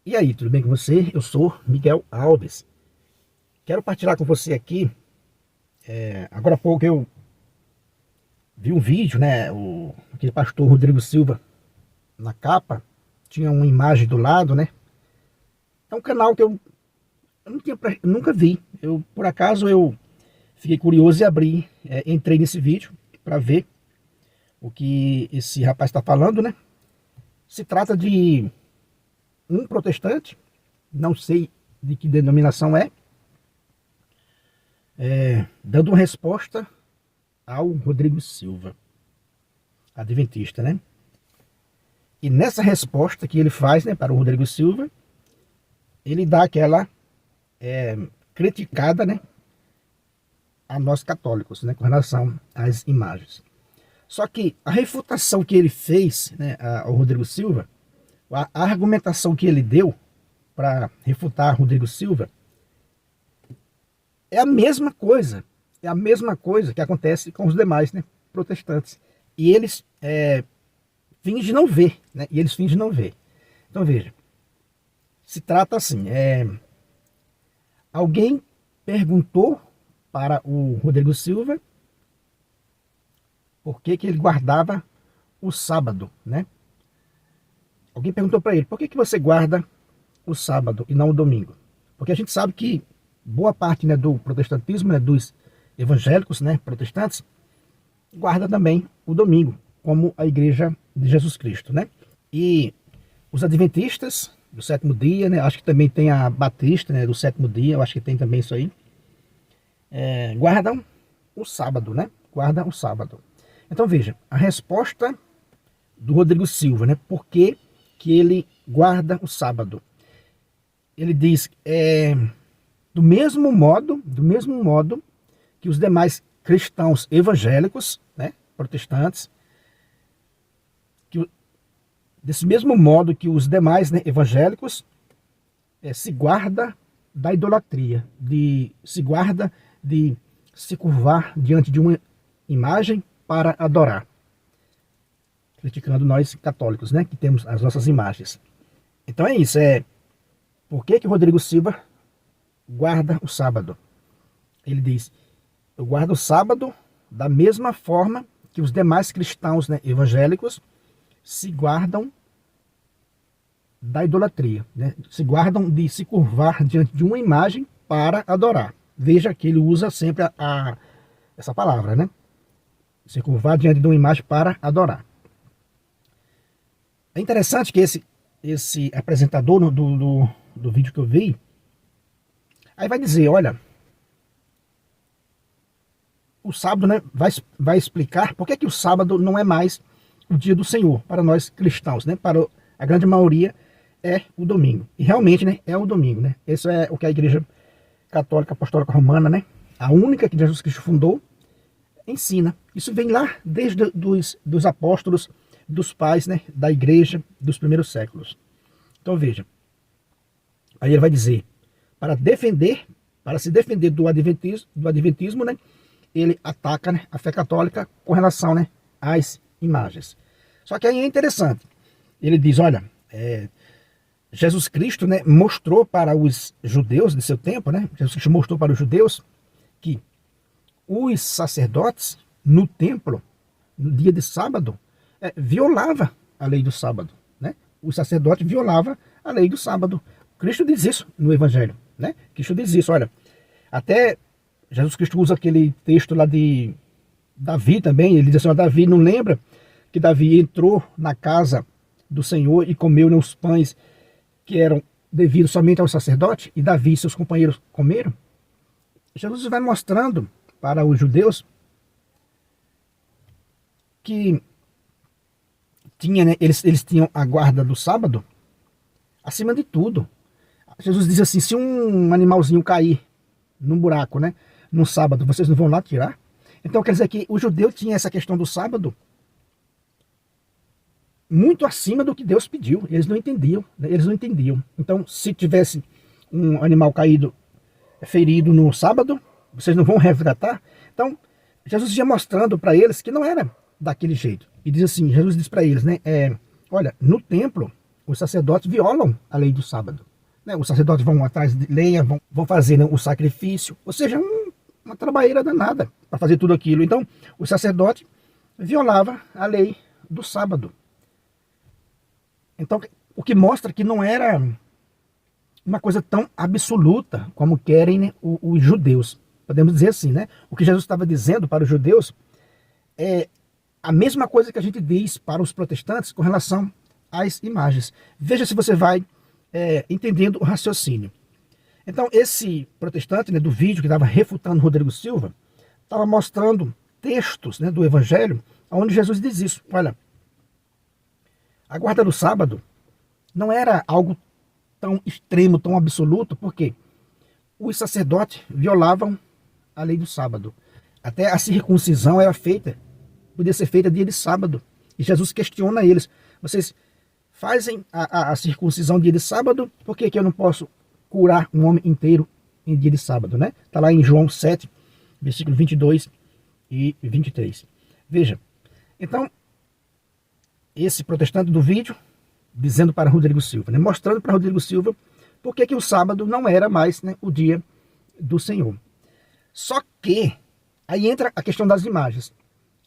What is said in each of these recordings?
E aí, tudo bem com você? Eu sou Miguel Alves. Quero partilhar com você aqui. Agora há pouco eu vi um vídeo, né? Aquele pastor Rodrigo Silva, na capa, tinha uma imagem do lado, né? É um canal que eu não tinha, nunca vi. Por acaso, eu fiquei curioso e abri, entrei nesse vídeo para ver o que esse rapaz está falando, né? Se trata de um protestante, não sei de que denominação dando uma resposta ao Rodrigo Silva, adventista, né? E nessa resposta que ele faz, né, para o Rodrigo Silva, ele dá aquela criticada, né, a nós católicos, né, com relação às imagens. Só que a refutação que ele fez, né, ao Rodrigo Silva, a argumentação que ele deu para refutar Rodrigo Silva, é a mesma coisa. É a mesma coisa que acontece com os demais, né, protestantes. E eles fingem não ver, né? E eles fingem não ver. Então veja, se trata assim, alguém perguntou para o Rodrigo Silva por que ele guardava o sábado, né? Alguém perguntou para ele, por que você guarda o sábado e não o domingo? Porque a gente sabe que boa parte, né, do protestantismo, né, dos evangélicos, né, protestantes, guarda também o domingo, como a igreja de Jesus Cristo, né? E os adventistas do sétimo dia, né, acho que também tem a batista, né, do sétimo dia, eu acho que tem também isso aí, guardam o sábado, né? Guardam o sábado. Então veja, a resposta do Rodrigo Silva, né? Por que ele guarda o sábado? Ele diz, do mesmo modo que os demais cristãos evangélicos, né, protestantes, desse mesmo modo que os demais, né, evangélicos, se guarda da idolatria, se guarda de se curvar diante de uma imagem para adorar. Criticando nós católicos, né, que temos as nossas imagens. Então é isso, por que o Rodrigo Silva guarda o sábado? Ele diz, eu guardo o sábado da mesma forma que os demais cristãos, né, evangélicos se guardam da idolatria, né? Se guardam de se curvar diante de uma imagem para adorar. Veja que ele usa sempre essa palavra, né? Se curvar diante de uma imagem para adorar. É interessante que esse apresentador do vídeo que eu vi, aí vai dizer, olha, o sábado, né, vai explicar por que o sábado não é mais o dia do Senhor para nós cristãos, né? Para a grande maioria é o domingo. E realmente, né, é o domingo, né? Isso é o que a Igreja Católica Apostólica Romana, né, a única que Jesus Cristo fundou, ensina. Isso vem lá desde dos apóstolos, dos pais, né, da Igreja dos primeiros séculos. Então veja, aí ele vai dizer, para se defender do adventismo, né, ele ataca, né, a fé católica com relação, né, às imagens. Só que aí é interessante, ele diz, olha, Jesus Cristo, né, mostrou para os judeus de seu tempo, né, Jesus Cristo mostrou para os judeus que os sacerdotes no templo, no dia de sábado, violava a lei do sábado, né? Os sacerdotes violavam a lei do sábado. Cristo diz isso no Evangelho, né? Cristo diz isso, olha, até Jesus Cristo usa aquele texto lá de Davi também, ele diz assim, ó, Davi não lembra que Davi entrou na casa do Senhor e comeu, né, os pães que eram devidos somente ao sacerdote, e Davi e seus companheiros comeram? Jesus vai mostrando para os judeus que eles tinham a guarda do sábado acima de tudo. Jesus diz assim, se um animalzinho cair num buraco, né, no sábado, vocês não vão lá tirar? Então quer dizer que o judeu tinha essa questão do sábado muito acima do que Deus pediu. Eles não entendiam, né? Eles não entendiam. Então, se tivesse um animal caído, ferido no sábado, vocês não vão resgatar? Então, Jesus ia mostrando para eles que não era daquele jeito. E diz assim, Jesus diz para eles, né, olha, no templo, os sacerdotes violam a lei do sábado. Né? Os sacerdotes vão atrás de lenha, vão fazer, né, o sacrifício, ou seja, uma trabalheira danada para fazer tudo aquilo. Então, o sacerdote violava a lei do sábado. Então, o que mostra que não era uma coisa tão absoluta como querem, né, os judeus. Podemos dizer assim, né? O que Jesus estava dizendo para os judeus é a mesma coisa que a gente diz para os protestantes com relação às imagens. Veja se você vai entendendo o raciocínio. Então, esse protestante, né, do vídeo que estava refutando Rodrigo Silva, estava mostrando textos, né, do Evangelho, onde Jesus diz isso. Olha, a guarda do sábado não era algo tão extremo, tão absoluto, porque os sacerdotes violavam a lei do sábado. Até a circuncisão era feita, podia ser feita dia de sábado. E Jesus questiona eles: vocês fazem a circuncisão dia de sábado, por que eu não posso curar um homem inteiro em dia de sábado, né? Está lá em João 7, versículo 22 e 23. Veja, então, esse protestante do vídeo, dizendo para Rodrigo Silva, né? Mostrando para Rodrigo Silva por que o sábado não era mais, né, o dia do Senhor. Só que, aí entra a questão das imagens.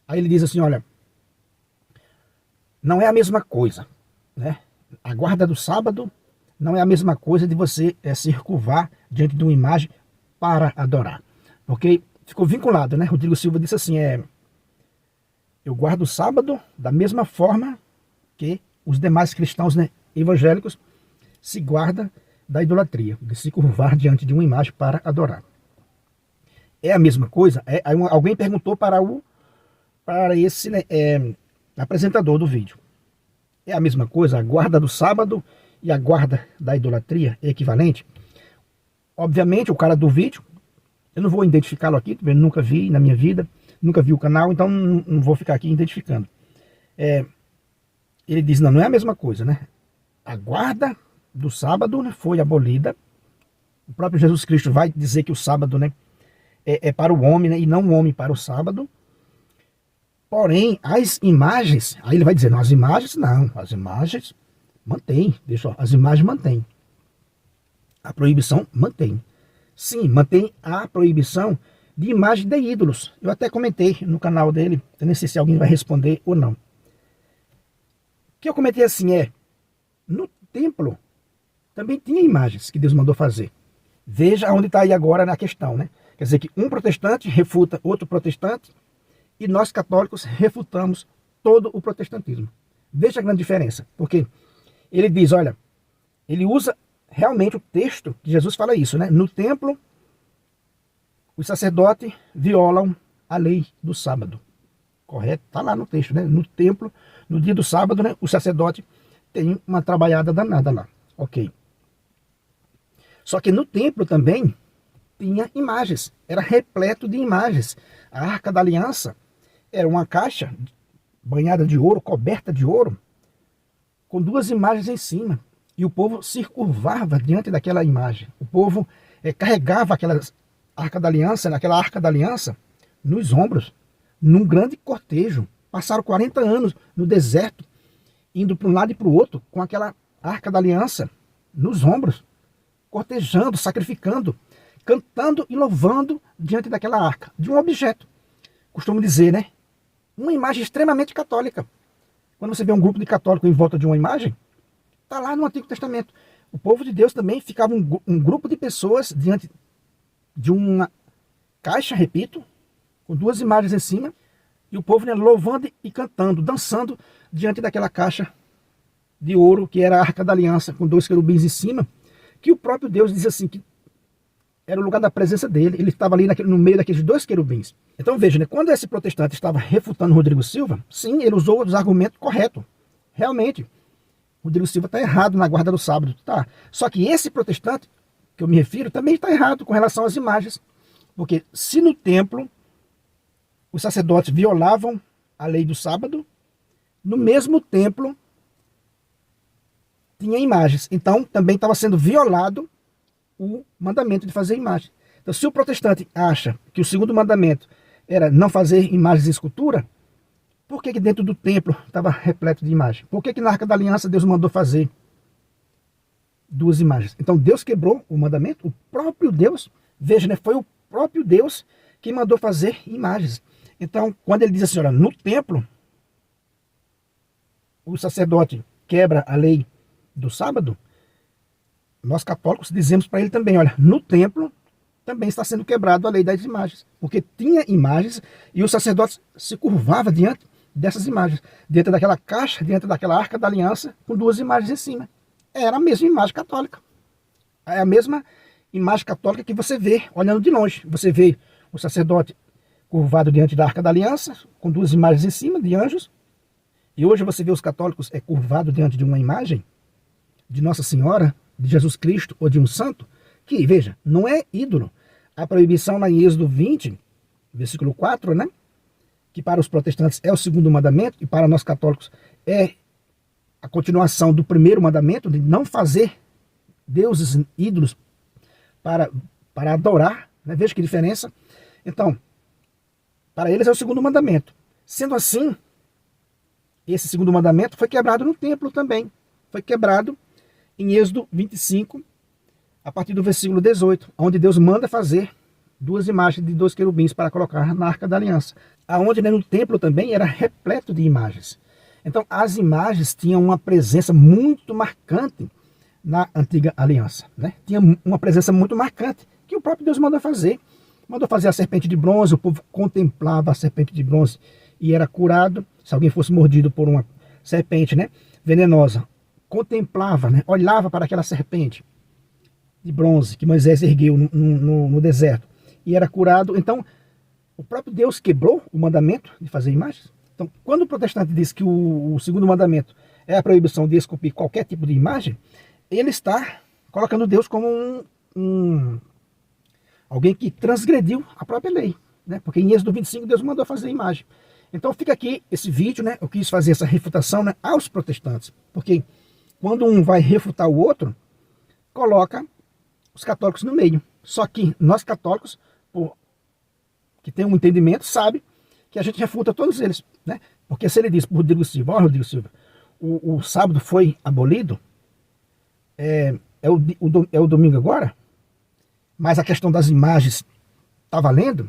Aí ele diz assim, olha, não é a mesma coisa, né? A guarda do sábado não é a mesma coisa de você se curvar diante de uma imagem para adorar. Porque ficou vinculado, né? Rodrigo Silva disse assim, eu guardo o sábado da mesma forma que os demais cristãos, né, evangélicos se guardam da idolatria, de se curvar diante de uma imagem para adorar. É a mesma coisa? Alguém perguntou para esse, né, apresentador do vídeo. É a mesma coisa? A guarda do sábado e a guarda da idolatria é equivalente? Obviamente, o cara do vídeo, eu não vou identificá-lo aqui, também nunca vi na minha vida, nunca vi o canal, então não vou ficar aqui identificando. Ele diz, não é a mesma coisa, né? A guarda do sábado, né, foi abolida. O próprio Jesus Cristo vai dizer que o sábado, né, é para o homem, né, e não o homem para o sábado. Porém, as imagens, aí ele vai dizer, não, as imagens mantém, as imagens mantém. A proibição mantém. Sim, mantém a proibição de imagem de ídolos. Eu até comentei no canal dele, eu nem sei se alguém vai responder ou não. O que eu comentei assim no templo também tinha imagens que Deus mandou fazer. Veja onde está aí agora na questão, né? Quer dizer que um protestante refuta outro protestante e nós católicos refutamos todo o protestantismo. Veja a grande diferença, porque ele diz, olha, ele usa realmente o texto que Jesus fala isso, né? No templo, os sacerdotes violam a lei do sábado. Correto? Está lá no texto, né? No templo, no dia do sábado, né, o sacerdote tem uma trabalhada danada lá. Ok. Só que no templo também tinha imagens. Era repleto de imagens. A Arca da Aliança era uma caixa banhada de ouro, coberta de ouro, com duas imagens em cima. E o povo se curvava diante daquela imagem. O povo carregava aquela Arca da Aliança nos ombros, num grande cortejo. Passaram 40 anos no deserto, indo para um lado e para o outro, com aquela Arca da Aliança nos ombros, cortejando, sacrificando, cantando e louvando diante daquela arca, de um objeto. Costumo dizer, né? Uma imagem extremamente católica. Quando você vê um grupo de católicos em volta de uma imagem, está lá no Antigo Testamento. O povo de Deus também ficava um grupo de pessoas diante de uma caixa, repito, com duas imagens em cima, e o povo, né, louvando e cantando, dançando diante daquela caixa de ouro, que era a Arca da Aliança, com dois querubins em cima, que o próprio Deus diz assim, que era o lugar da presença dele, ele estava ali no meio daqueles dois querubins. Então veja, né, quando esse protestante estava refutando Rodrigo Silva, sim, ele usou os argumentos corretos. Realmente, Rodrigo Silva está errado na guarda do sábado. Tá. Só que esse protestante, que eu me refiro, também está errado com relação às imagens. Porque se no templo os sacerdotes violavam a lei do sábado, no mesmo templo tinha imagens. Então também estava sendo violado o mandamento de fazer imagem. Então, se o protestante acha que o segundo mandamento era não fazer imagens em escultura, por que dentro do templo estava repleto de imagem? Por que na Arca da Aliança Deus mandou fazer duas imagens. Então Deus quebrou o mandamento, o próprio Deus, veja, né, foi o próprio Deus que mandou fazer imagens. Então, quando ele diz assim, olha, no templo, o sacerdote quebra a lei do sábado, nós católicos dizemos para ele também, olha, no templo também está sendo quebrado a lei das imagens, porque tinha imagens e o sacerdote se curvava diante dessas imagens, dentro daquela caixa, dentro daquela arca da aliança, com duas imagens em cima. Era a mesma imagem católica. É a mesma imagem católica que você vê olhando de longe. Você vê o sacerdote curvado diante da arca da aliança, com duas imagens em cima, de anjos. E hoje você vê os católicos curvado diante de uma imagem de Nossa Senhora, de Jesus Cristo ou de um santo, que, veja, não é ídolo. A proibição lá em Êxodo 20, versículo 4, né? Que para os protestantes é o segundo mandamento, e para nós católicos é a continuação do primeiro mandamento, de não fazer deuses ídolos para adorar, né? Veja que diferença. Então, para eles é o segundo mandamento. Sendo assim, esse segundo mandamento foi quebrado no templo também. Foi quebrado em Êxodo 25, a partir do versículo 18, onde Deus manda fazer duas imagens de dois querubins para colocar na Arca da Aliança. Aonde, né, no templo também era repleto de imagens. Então, as imagens tinham uma presença muito marcante na Antiga Aliança, né? Tinha uma presença muito marcante, que o próprio Deus mandou fazer. Mandou fazer a serpente de bronze, o povo contemplava a serpente de bronze e era curado. Se alguém fosse mordido por uma serpente, né, venenosa, contemplava, né, olhava para aquela serpente de bronze que Moisés ergueu no deserto e era curado. Então, o próprio Deus quebrou o mandamento de fazer imagens. Então, quando o protestante diz que o segundo mandamento é a proibição de esculpir qualquer tipo de imagem, ele está colocando Deus como alguém que transgrediu a própria lei, né? Porque em Êxodo 25 Deus mandou fazer imagem. Então fica aqui esse vídeo, né? Eu quis fazer essa refutação, né, aos protestantes, porque quando um vai refutar o outro, coloca os católicos no meio. Só que nós católicos, que tem um entendimento, sabe que a gente refuta todos eles, né? Porque se ele diz para o Rodrigo Silva, ó, Rodrigo Silva, o sábado foi abolido, é o domingo agora, mas a questão das imagens está valendo,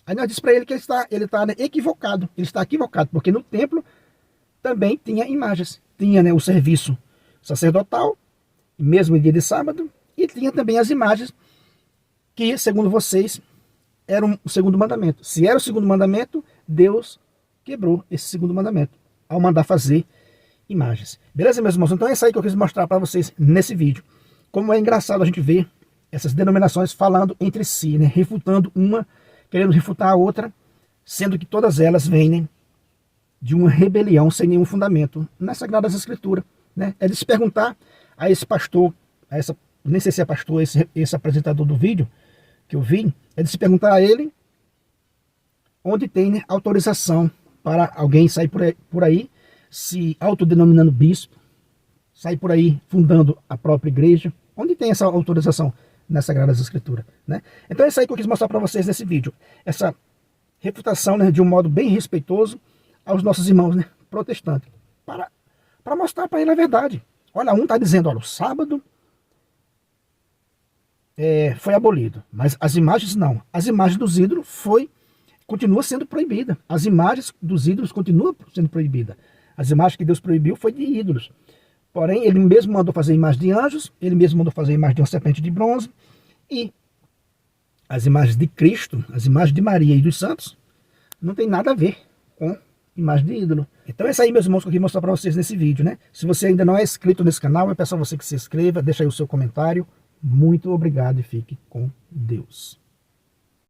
aí nós diz para ele que ele está né, equivocado, ele está equivocado, porque no templo também tinha imagens, tinha, né, o serviço sacerdotal, mesmo em dia de sábado, e tinha também as imagens que, segundo vocês, eram o segundo mandamento. Se era o segundo mandamento, Deus quebrou esse segundo mandamento ao mandar fazer imagens. Beleza, meus irmãos? Então é isso aí que eu quis mostrar para vocês nesse vídeo. Como é engraçado a gente ver essas denominações falando entre si, né? Refutando uma, querendo refutar a outra, sendo que todas elas vêm, né, de uma rebelião sem nenhum fundamento nas Sagradas Escrituras, né? É de se perguntar a esse pastor, nem sei se é pastor, esse apresentador do vídeo que eu vi, é de se perguntar a ele onde tem, né, autorização para alguém sair por aí se autodenominando bispo, sair por aí fundando a própria igreja. Onde tem essa autorização? Nas Sagradas Escrituras, né? Então é isso aí que eu quis mostrar para vocês nesse vídeo. Essa refutação, né, de um modo bem respeitoso aos nossos irmãos, né, protestantes. Para mostrar para ele a verdade. Olha, um está dizendo, olha, o sábado foi abolido, mas as imagens não. As imagens dos ídolos continua sendo proibida. As imagens dos ídolos continuam sendo proibidas. As imagens que Deus proibiu foi de ídolos. Porém, ele mesmo mandou fazer imagem de anjos, ele mesmo mandou fazer imagem de uma serpente de bronze, e as imagens de Cristo, as imagens de Maria e dos santos, não tem nada a ver com imagem de ídolo. Então é isso aí, meus irmãos, que eu queria mostrar para vocês nesse vídeo, né? Se você ainda não é inscrito nesse canal, eu peço a você que se inscreva, deixa aí o seu comentário. Muito obrigado e fique com Deus.